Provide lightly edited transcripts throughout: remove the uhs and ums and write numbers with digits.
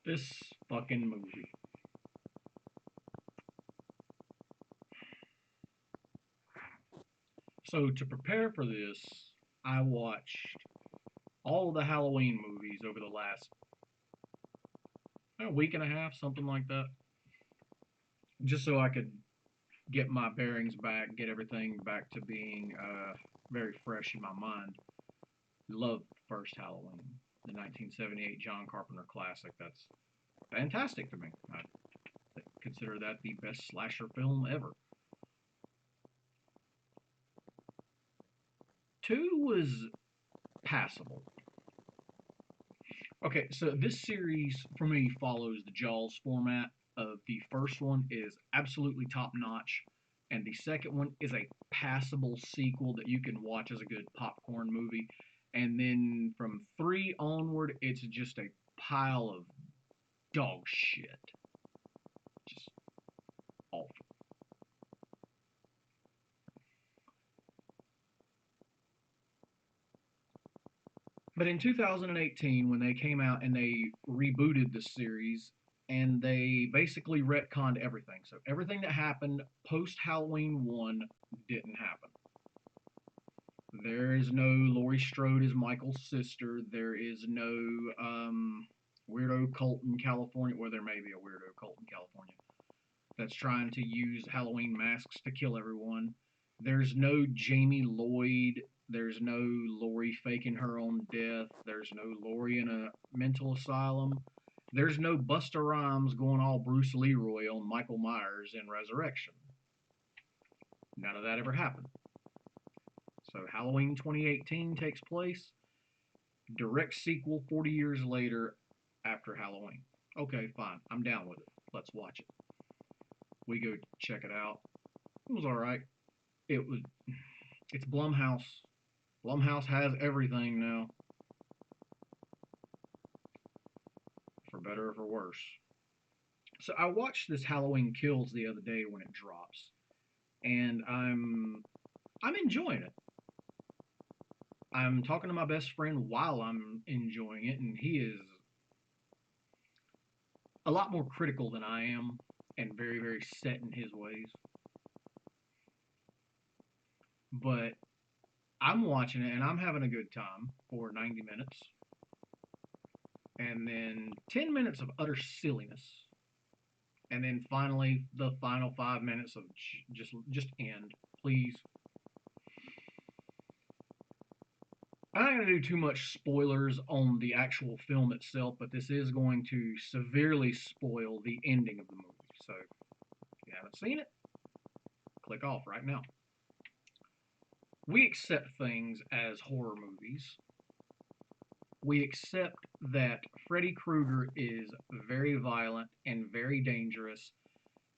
This fucking movie. So to prepare for this, I watched all of the Halloween movies over the last week and a half, something like that, just so I could get my bearings back, get everything back to being very fresh in my mind. Loved the first Halloween, the 1978 John Carpenter classic. That's fantastic to me. I consider that the best slasher film ever. Two was passable. Okay, so this series for me follows the Jaws format of the first one is absolutely top notch, and the second one is a passable sequel that you can watch as a good popcorn movie. And then from three onward, it's just a pile of dog shit. Just awful. But in 2018, when they came out and they rebooted the series, and they basically retconned everything. So everything that happened post Halloween 1 didn't happen. There is no Laurie Strode as Michael's sister. There is no weirdo cult in California. Well, there may be a weirdo cult in California that's trying to use Halloween masks to kill everyone. There's no Jamie Lloyd. There's no Laurie faking her own death. There's no Laurie in a mental asylum. There's no Busta Rhymes going all Bruce Leroy on Michael Myers in Resurrection. None of that ever happened. So Halloween 2018 takes place, direct sequel 40 years later after Halloween. Okay, fine. I'm down with it. Let's watch it. We go check it out. It was all right. It was. It's Blumhouse. Blumhouse has everything now, for better or for worse. So I watched this Halloween Kills the other day when it drops, and I'm enjoying it. I'm talking to my best friend while I'm enjoying it, and he is a lot more critical than I am, and very very set in his ways. But I'm watching it and I'm having a good time for 90 minutes, and then 10 minutes of utter silliness, and then finally the final 5 minutes of just end, please. I'm not going to do too much spoilers on the actual film itself, but this is going to severely spoil the ending of the movie. So if you haven't seen it, click off right now. We accept things as horror movies. We accept that Freddy Krueger is very violent and very dangerous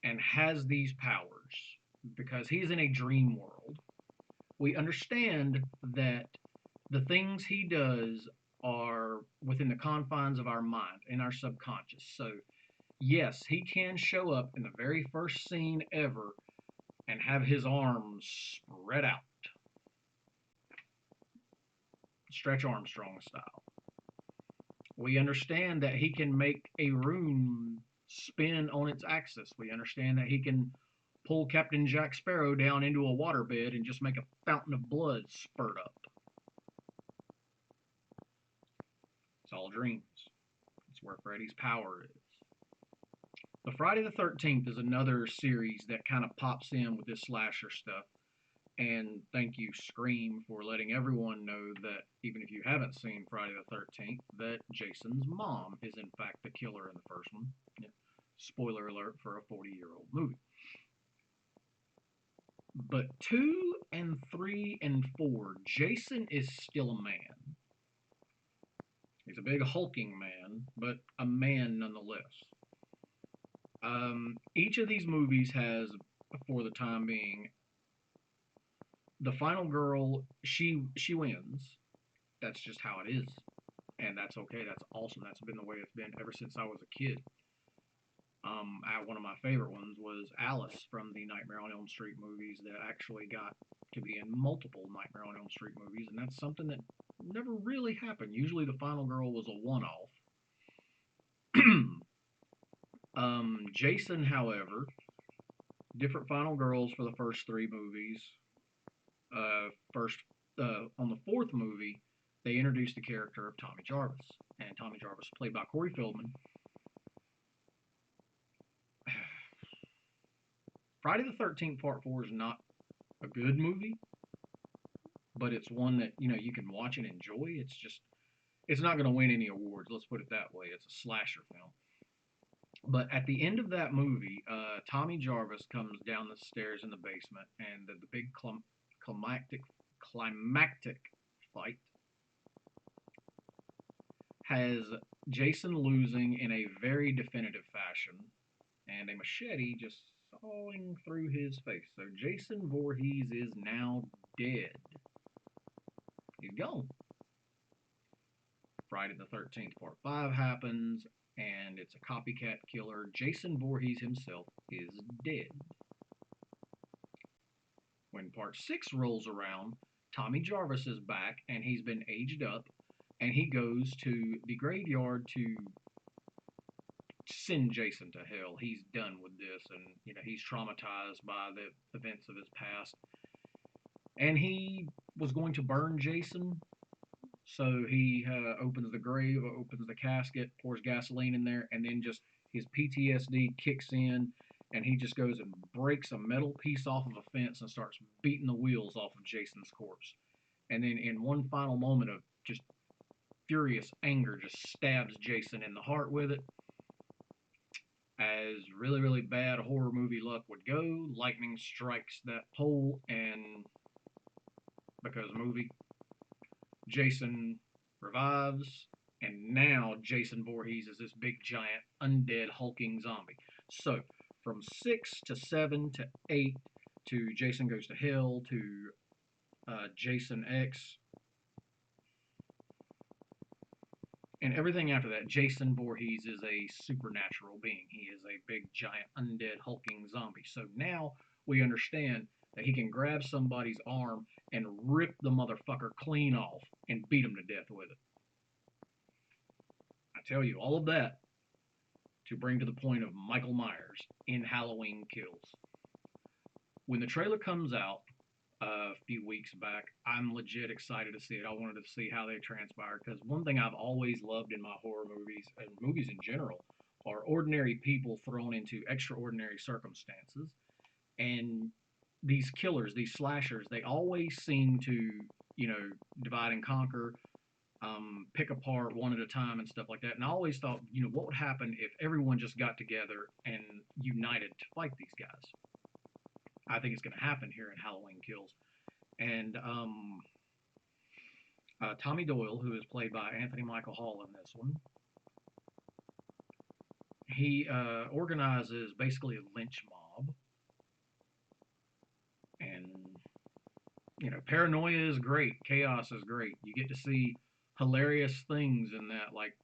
and has these powers because he's in a dream world. We understand that the things he does are within the confines of our mind and our subconscious. So, yes, he can show up in the very first scene ever and have his arms spread out, Stretch Armstrong style. We understand that he can make a room spin on its axis. We understand that he can pull Captain Jack Sparrow down into a waterbed and just make a fountain of blood spurt up. It's all dreams. It's where Freddy's power is. The Friday the 13th is another series that kind of pops in with this slasher stuff. And thank you, Scream, for letting everyone know that even if you haven't seen Friday the 13th, that Jason's mom is in fact the killer in the first one. Yeah. Spoiler alert for a 40-year-old movie. But 2 and 3 and 4, Jason is still a man. He's a big hulking man, but a man nonetheless. Each of these movies has, for the time being, the final girl. She wins. That's just how it is, and that's okay. That's awesome. That's been the way it's been ever since I was a kid. One of my favorite ones was Alice from the Nightmare on Elm Street movies that actually got to be in multiple Nightmare on Elm Street movies, and that's something that never really happened. Usually, the final girl was a one-off. Jason, however, different final girls for the first three movies. First, on the fourth movie, they introduced the character of Tommy Jarvis, and Tommy Jarvis, played by Corey Feldman. Friday the 13th Part 4 is not a good movie, but it's one that you can watch and enjoy. It's not going to win any awards. Let's put it that way. It's a slasher film. But at the end of that movie, Tommy Jarvis comes down the stairs in the basement, and the big climactic fight has Jason losing in a very definitive fashion, and a machete just sawing through his face. So Jason Voorhees is now dead. He's gone. Friday the 13th Part 5 happens, and it's a copycat killer. Jason Voorhees himself is dead. When Part 6 rolls around, Tommy Jarvis is back, and he's been aged up, and he goes to the graveyard to send Jason to hell. He's done with this, and he's traumatized by the events of his past. And he was going to burn Jason, so he opens the grave, opens the casket, pours gasoline in there, and then just his PTSD kicks in, and he just goes and breaks a metal piece off of a fence and starts beating the wheels off of Jason's corpse. And then in one final moment of just furious anger, just stabs Jason in the heart with it. As really, really bad horror movie luck would go, lightning strikes that pole, and because movie, Jason revives, and now Jason Voorhees is this big, giant, undead, hulking zombie. So, from 6 to 7 to 8 to Jason Goes to Hell to Jason X, and everything after that, Jason Voorhees is a supernatural being. He is a big, giant, undead, hulking zombie. So now we understand that he can grab somebody's arm and rip the motherfucker clean off and beat him to death with it. I tell you, all of that to bring to the point of Michael Myers in Halloween Kills. When the trailer comes out a few weeks back, I'm legit excited to see it. I wanted to see how they transpired, because one thing I've always loved in my horror movies, and movies in general, are ordinary people thrown into extraordinary circumstances. And these killers, these slashers, they always seem to, divide and conquer, pick apart one at a time and stuff like that. And I always thought, what would happen if everyone just got together and united to fight these guys? I think it's going to happen here in Halloween Kills. And Tommy Doyle, who is played by Anthony Michael Hall in this one, he organizes basically a lynch mob. And, paranoia is great. Chaos is great. You get to see hilarious things in that. Like,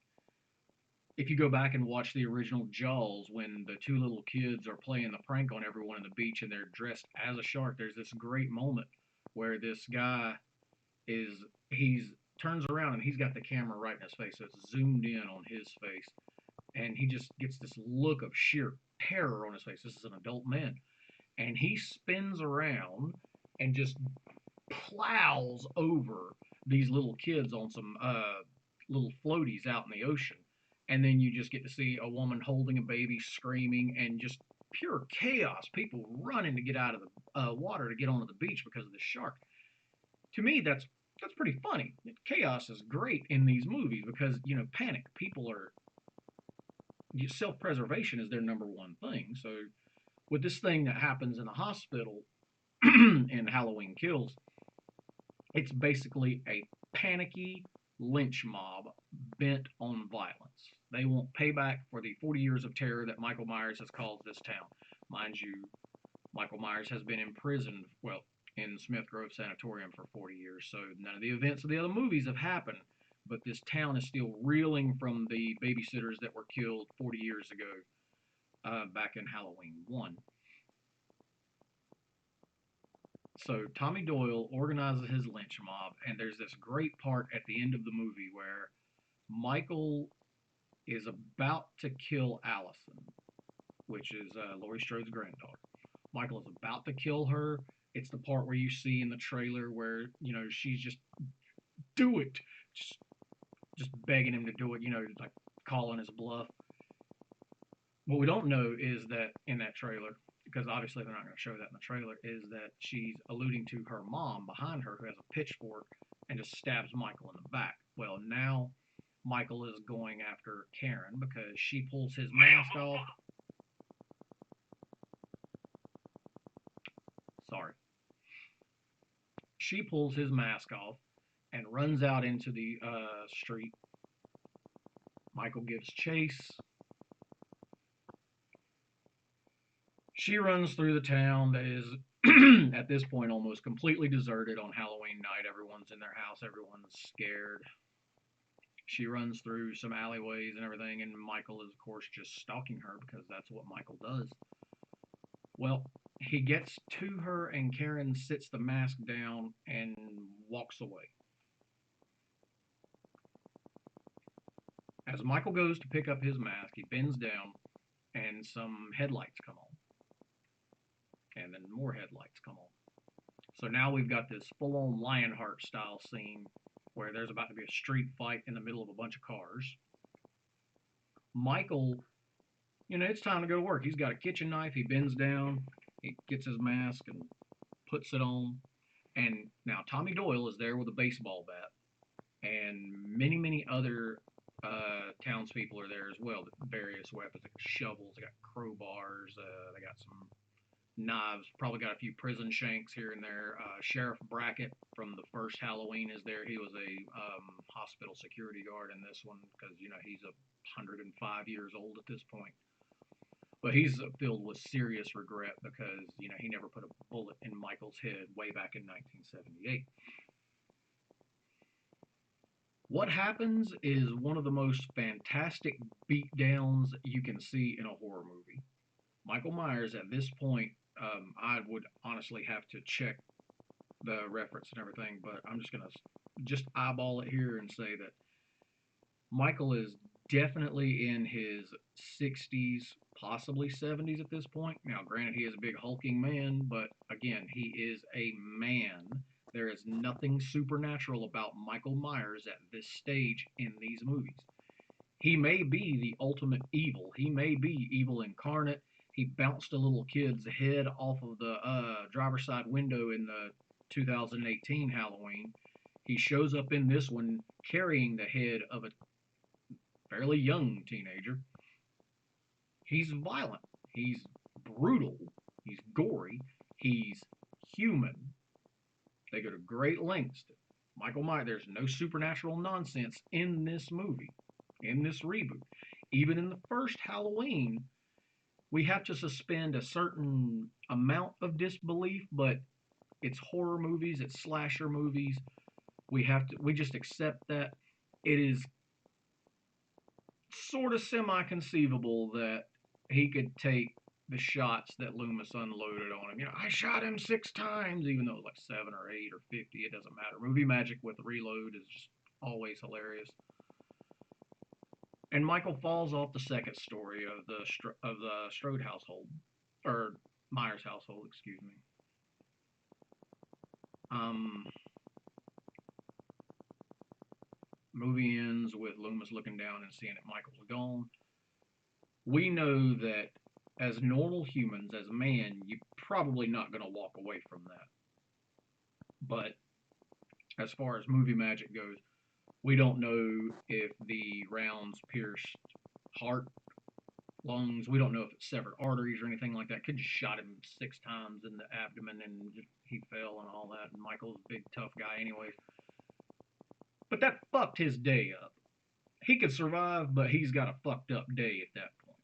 if you go back and watch the original Jaws, when the two little kids are playing the prank on everyone on the beach and they're dressed as a shark, there's this great moment where this guy he's turns around and he's got the camera right in his face, so it's zoomed in on his face, and he just gets this look of sheer terror on his face. This is an adult man, and he spins around and just plows over these little kids on some little floaties out in the ocean. And then you just get to see a woman holding a baby, screaming, and just pure chaos. People running to get out of the water to get onto the beach because of the shark. To me, that's pretty funny. Chaos is great in these movies because panic. People are self-preservation is their number one thing. So with this thing that happens in the hospital in Halloween Kills, it's basically a panicky lynch mob bent on violence. They want payback for the 40 years of terror that Michael Myers has caused this town. Mind you, Michael Myers has been imprisoned, in Smith Grove Sanatorium for 40 years, so none of the events of the other movies have happened. But this town is still reeling from the babysitters that were killed 40 years ago, back in Halloween 1. So Tommy Doyle organizes his lynch mob, and there's this great part at the end of the movie where Michael is about to kill Allison, which is Laurie Strode's granddaughter. Michael is about to kill her. It's the part where you see in the trailer where she's just do it, just just begging him to do it. Like calling his bluff. What we don't know is that in that trailer, because obviously they're not going to show that in the trailer, is that she's alluding to her mom behind her who has a pitchfork and just stabs Michael in the back. Well, now Michael is going after Karen because she pulls his mask off. Sorry. She pulls his mask off and runs out into the street. Michael gives chase. She runs through the town that is at this point almost completely deserted on Halloween night. Everyone's in their house, everyone's scared. She runs through some alleyways and everything, and Michael is, of course, just stalking her because that's what Michael does. Well, he gets to her, and Karen sits the mask down and walks away. As Michael goes to pick up his mask, he bends down, and some headlights come on, and then more headlights come on. So now we've got this full on Lionheart style scene where there's about to be a street fight in the middle of a bunch of cars. Michael, it's time to go to work. He's got a kitchen knife. He bends down, he gets his mask and puts it on. And now Tommy Doyle is there with a baseball bat, and many, many other townspeople are there as well. Various weapons, like shovels, they got crowbars, they got some knives, probably got a few prison shanks here and there. Sheriff Brackett from the first Halloween is there. He was a hospital security guard in this one because he's 105 years old at this point. But he's filled with serious regret because he never put a bullet in Michael's head way back in 1978. What happens is one of the most fantastic beatdowns you can see in a horror movie. Michael Myers, at this point, I would honestly have to check the reference and everything, but I'm just going to just eyeball it here and say that Michael is definitely in his 60s, possibly 70s at this point. Now, granted, he is a big hulking man, but again, he is a man. There is nothing supernatural about Michael Myers at this stage in these movies. He may be the ultimate evil. He may be evil incarnate. He bounced a little kid's head off of the driver's side window in the 2018 Halloween. He shows up in this one carrying the head of a fairly young teenager. He's violent. He's brutal. He's gory. He's human. They go to great lengths. Michael Myers, there's no supernatural nonsense in this movie, in this reboot. Even in the first Halloween, we have to suspend a certain amount of disbelief, but it's horror movies, it's slasher movies. We just accept that. It is sort of semi-conceivable that he could take the shots that Loomis unloaded on him. I shot him 6 times, even though it was like 7 or 8 or 50. It doesn't matter. Movie magic with reload is just always hilarious. And Michael falls off the second story of the Strode household, or Myers household, excuse me. Um, Movie ends with Loomis looking down and seeing that Michael's gone. We know that as normal humans, as a man, you're probably not going to walk away from that. But as far as movie magic goes, we don't know if the rounds pierced heart, lungs. We don't know if it severed arteries or anything like that. Could just shot him 6 times in the abdomen and he fell and all that. And Michael's a big tough guy anyway. But that fucked his day up. He could survive, but he's got a fucked up day at that point.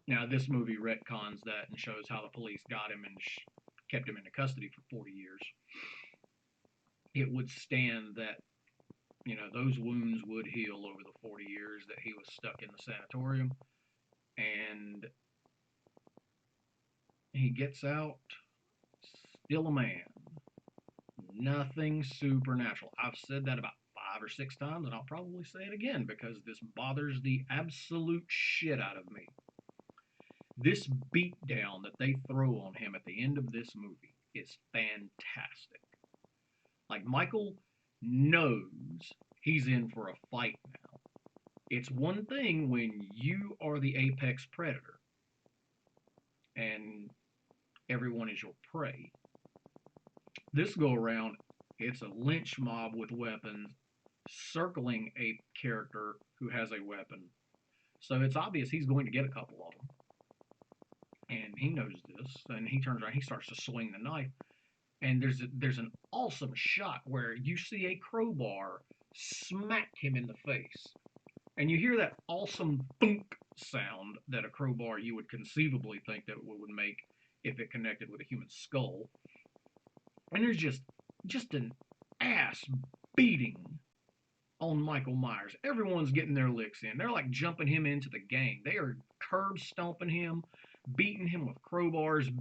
Now, this movie retcons that and shows how the police got him and kept him into custody for 40 years. It would stand that, those wounds would heal over the 40 years that he was stuck in the sanatorium. And he gets out, still a man. Nothing supernatural. I've said that about 5 or 6 times, and I'll probably say it again because this bothers the absolute shit out of me. This beatdown that they throw on him at the end of this movie is fantastic. Like, Michael knows he's in for a fight now. It's one thing when you are the apex predator and everyone is your prey. This go around, it's a lynch mob with weapons circling a character who has a weapon. So it's obvious he's going to get a couple of them. And he knows this, and he turns around, he starts to swing the knife, and there's an awesome shot where you see a crowbar smack him in the face, and you hear that awesome thunk sound that a crowbar you would conceivably think that it would make if it connected with a human skull. And there's just an ass beating on Michael Myers. Everyone's getting their licks in. They're like jumping him into the game. They are curb stomping him, beating him with crowbars.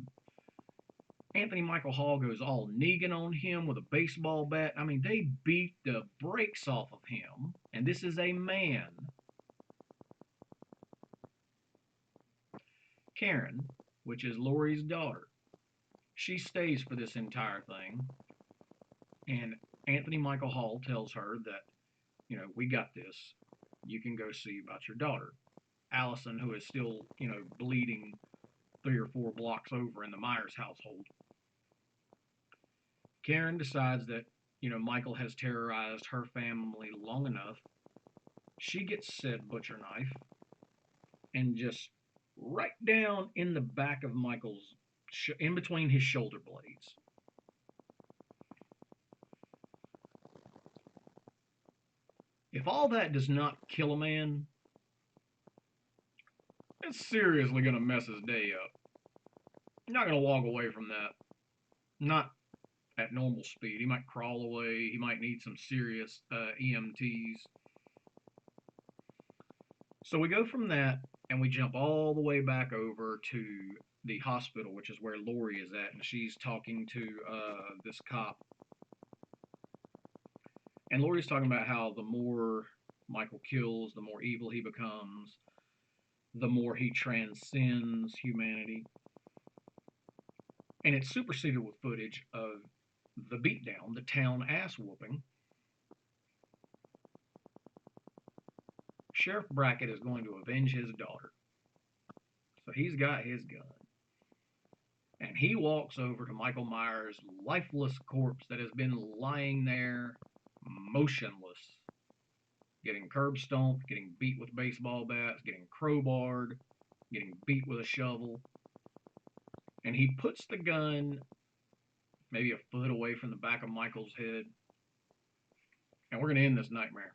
Anthony Michael Hall goes all Negan on him with a baseball bat. I mean, they beat the brakes off of him. And this is a man. Karen, which is Laurie's daughter, she stays for this entire thing. And Anthony Michael Hall tells her that, we got this. You can go see about your daughter. Allison, who is still, bleeding 3 or 4 blocks over in the Myers household. Karen decides that, Michael has terrorized her family long enough. She gets said butcher knife and just right down in the back of Michael's, in between his shoulder blades. If all that does not kill a man, it's seriously going to mess his day up. You're not going to walk away from that. Not at normal speed. He might crawl away. He might need some serious EMTs. So we go from that and we jump all the way back over to the hospital, which is where Laurie is at, and she's talking to this cop. And Laurie's talking about how the more Michael kills, the more evil he becomes, the more he transcends humanity. And it's superseded with footage of the beatdown, the town ass whooping. Sheriff Brackett is going to avenge his daughter. So he's got his gun. And he walks over to Michael Myers' lifeless corpse that has been lying there motionless, getting curb stomped, getting beat with baseball bats, getting crowbarred, getting beat with a shovel. And he puts the gun maybe a foot away from the back of Michael's head. And we're going to end this nightmare.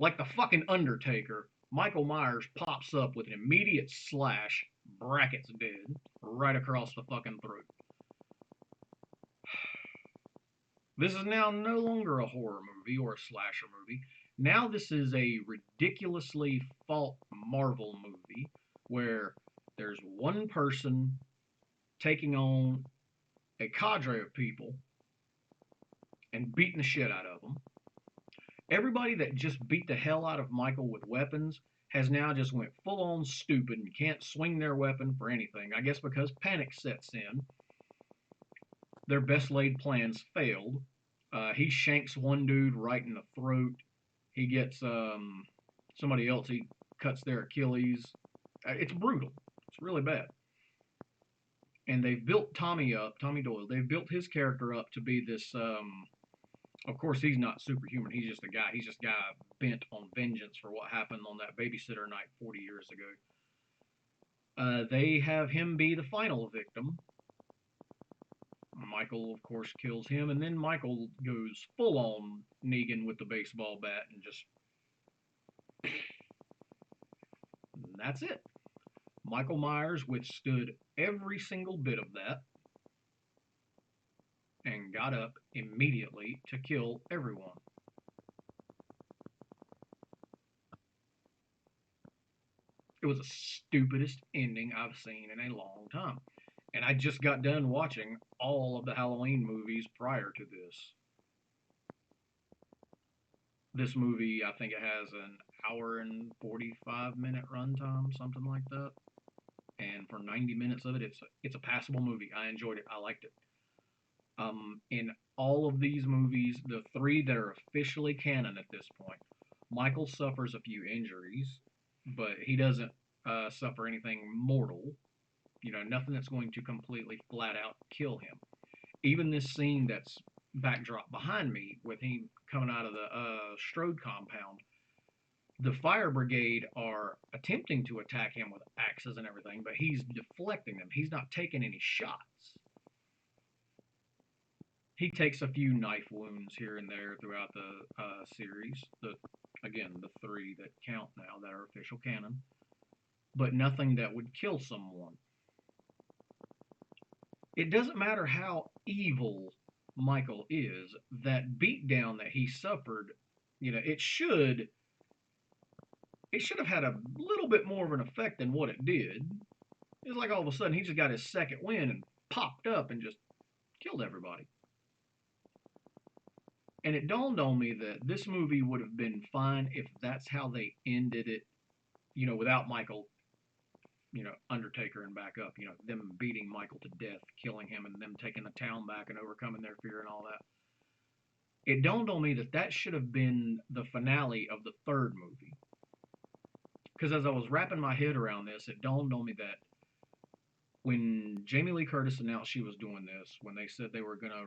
Like the fucking Undertaker, Michael Myers pops up with an immediate slash. Brackett's dead. Right across the fucking throat. This is now no longer a horror movie or a slasher movie. Now this is a ridiculously fought Marvel movie where there's one person taking on a cadre of people and beating the shit out of them. Everybody that just beat the hell out of Michael with weapons has now just went full on stupid and can't swing their weapon for anything. I guess because panic sets in. Their best laid plans failed. He shanks one dude right in the throat. He gets somebody else, he cuts their Achilles. It's brutal. It's really bad. And they've built Tommy up, Tommy Doyle, they've built his character up to be this, of course he's not superhuman, he's just a guy. He's just a guy bent on vengeance for what happened on that babysitter night 40 years ago. They have him be the final victim. Michael, of course, kills him, and then Michael goes full on Negan with the baseball bat and just. And that's it. Michael Myers withstood every single bit of that and got up immediately to kill everyone. It was the stupidest ending I've seen in a long time. And I just got done watching all of the Halloween movies prior to this. This movie, I think it has an hour and 45-minute runtime, something like that. And for 90 minutes of it, it's a passable movie. I enjoyed it. I liked it. In all of these movies, the three that are officially canon at this point, Michael suffers a few injuries, but he doesn't suffer anything mortal. You know, nothing that's going to completely flat out kill him. Even this scene that's backdrop behind me with him coming out of the Strode compound, the fire brigade are attempting to attack him with axes and everything, but he's deflecting them. He's not taking any shots. He takes a few knife wounds here and there throughout the series. The three that count now that are official canon, but nothing that would kill someone. It doesn't matter how evil Michael is. That beatdown that he suffered, you know, it should have had a little bit more of an effect than what it did. It's like all of a sudden he just got his second win and popped up and just killed everybody. And it dawned on me that this movie would have been fine if that's how they ended it, you know, without Michael, you know, Undertaker and back up, you know, them beating Michael to death, killing him, and them taking the town back and overcoming their fear and all that. It dawned on me that that should have been the finale of the third movie. Because as I was wrapping my head around this, it dawned on me that when Jamie Lee Curtis announced she was doing this, when they said they were going to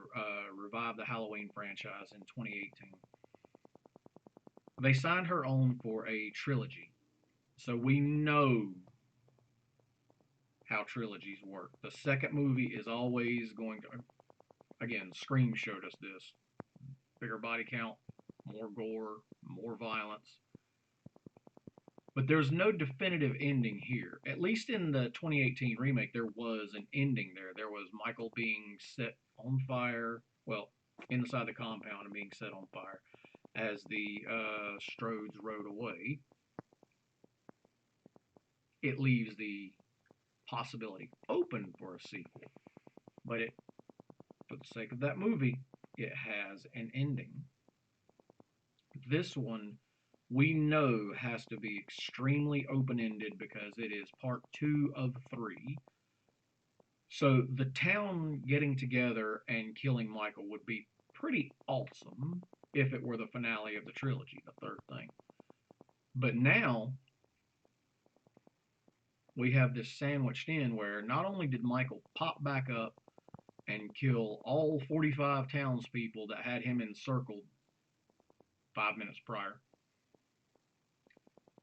revive the Halloween franchise in 2018, they signed her on for a trilogy. So we know how trilogies work. The second movie is always going to, again, Scream showed us this: bigger body count, more gore, more violence. But there's no definitive ending here. At least in the 2018 remake, there was an ending there. There was Michael being set on fire, well, inside the compound and being set on fire as the Strodes rode away. It leaves the possibility open for a sequel. But for the sake of that movie, it has an ending. This one, we know, has to be extremely open ended because it is part two of three. So the town getting together and killing Michael would be pretty awesome if it were the finale of the trilogy, the third thing. But now we have this sandwiched in where not only did Michael pop back up and kill all 45 townspeople that had him encircled 5 minutes prior,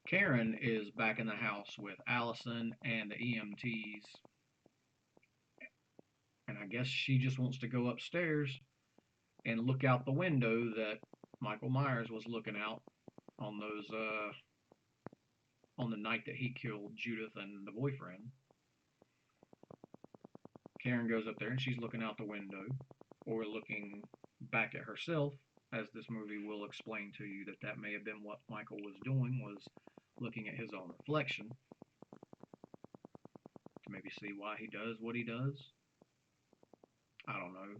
Karen is back in the house with Allison and the EMTs, and I guess she just wants to go upstairs and look out the window that Michael Myers was looking out on those on the night that he killed Judith and the boyfriend. Karen goes up there and she's looking out the window, or looking back at herself, as this movie will explain to you that that may have been what Michael was doing, was looking at his own reflection to maybe see why he does what he does. I don't know.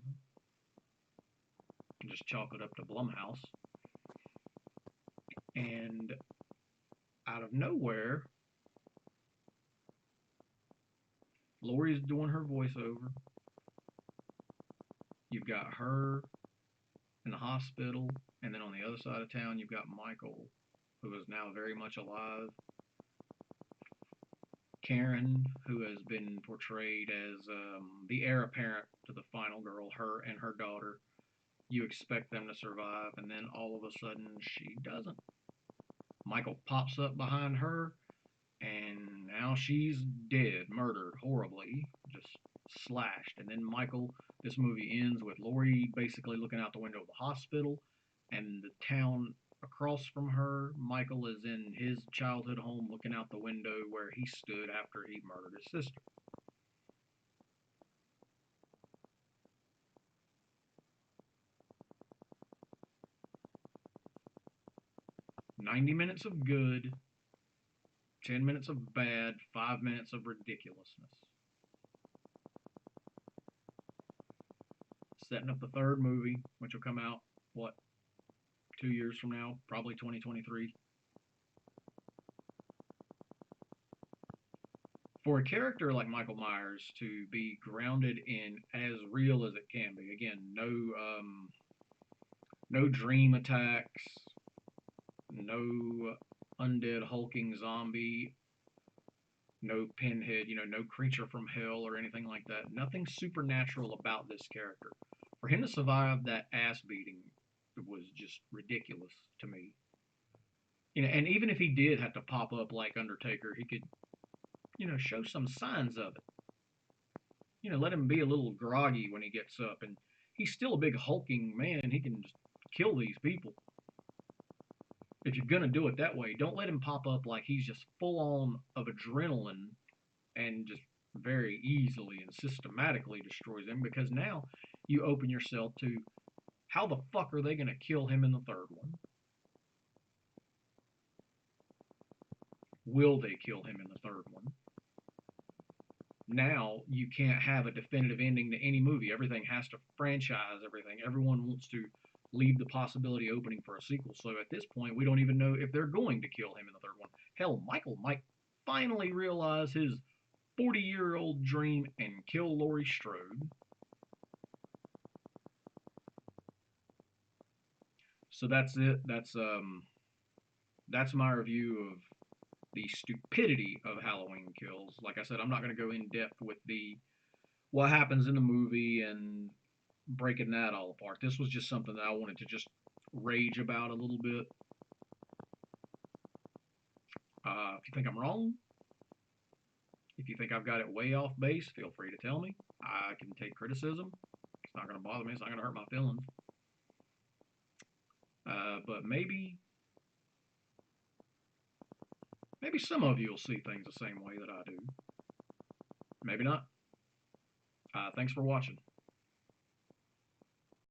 Just chalk it up to Blumhouse. And out of nowhere, Laurie's doing her voiceover. You've got her in the hospital, and then on the other side of town, you've got Michael, who is now very much alive. Karen, who has been portrayed as the heir apparent to the final girl, her and her daughter. You expect them to survive, and then all of a sudden, she doesn't. Michael pops up behind her, and now she's dead, murdered horribly, just slashed. And then this movie ends with Laurie basically looking out the window of the hospital, and the town across from her, Michael is in his childhood home looking out the window where he stood after he murdered his sister. 90 minutes of good, 10 minutes of bad, 5 minutes of ridiculousness. Setting up the third movie, which will come out, what, 2 years from now, probably 2023. For a character like Michael Myers to be grounded in as real as it can be, again, no dream attacks, no undead hulking zombie, no pinhead, no creature from hell or anything like that. Nothing supernatural about this character. For him to survive that ass beating was just ridiculous to me. And even if he did have to pop up like Undertaker, he could, show some signs of it. Let him be a little groggy when he gets up, and he's still a big hulking man. He can just kill these people. If you're gonna do it that way, don't let him pop up like he's just full on of adrenaline and just very easily and systematically destroys them, because now you open yourself to how the fuck are they gonna kill him in the third one? Will they kill him in the third one? Now you can't have a definitive ending to any movie. Everything has to franchise everything. Everyone wants to leave the possibility opening for a sequel. So at this point, we don't even know if they're going to kill him in the third one. Hell, Michael might finally realize his 40-year-old dream and kill Laurie Strode. So that's it. That's my review of the stupidity of Halloween Kills. Like I said, I'm not going to go in depth with the what happens in the movie and breaking that all apart. This was just something that I wanted to just rage about a little bit. If you think I'm wrong, if you think I've got it way off base, feel free to tell me. I can take criticism. It's not going to bother me. It's not going to hurt my feelings. But maybe some of you will see things the same way that I do. Maybe not. Thanks for watching.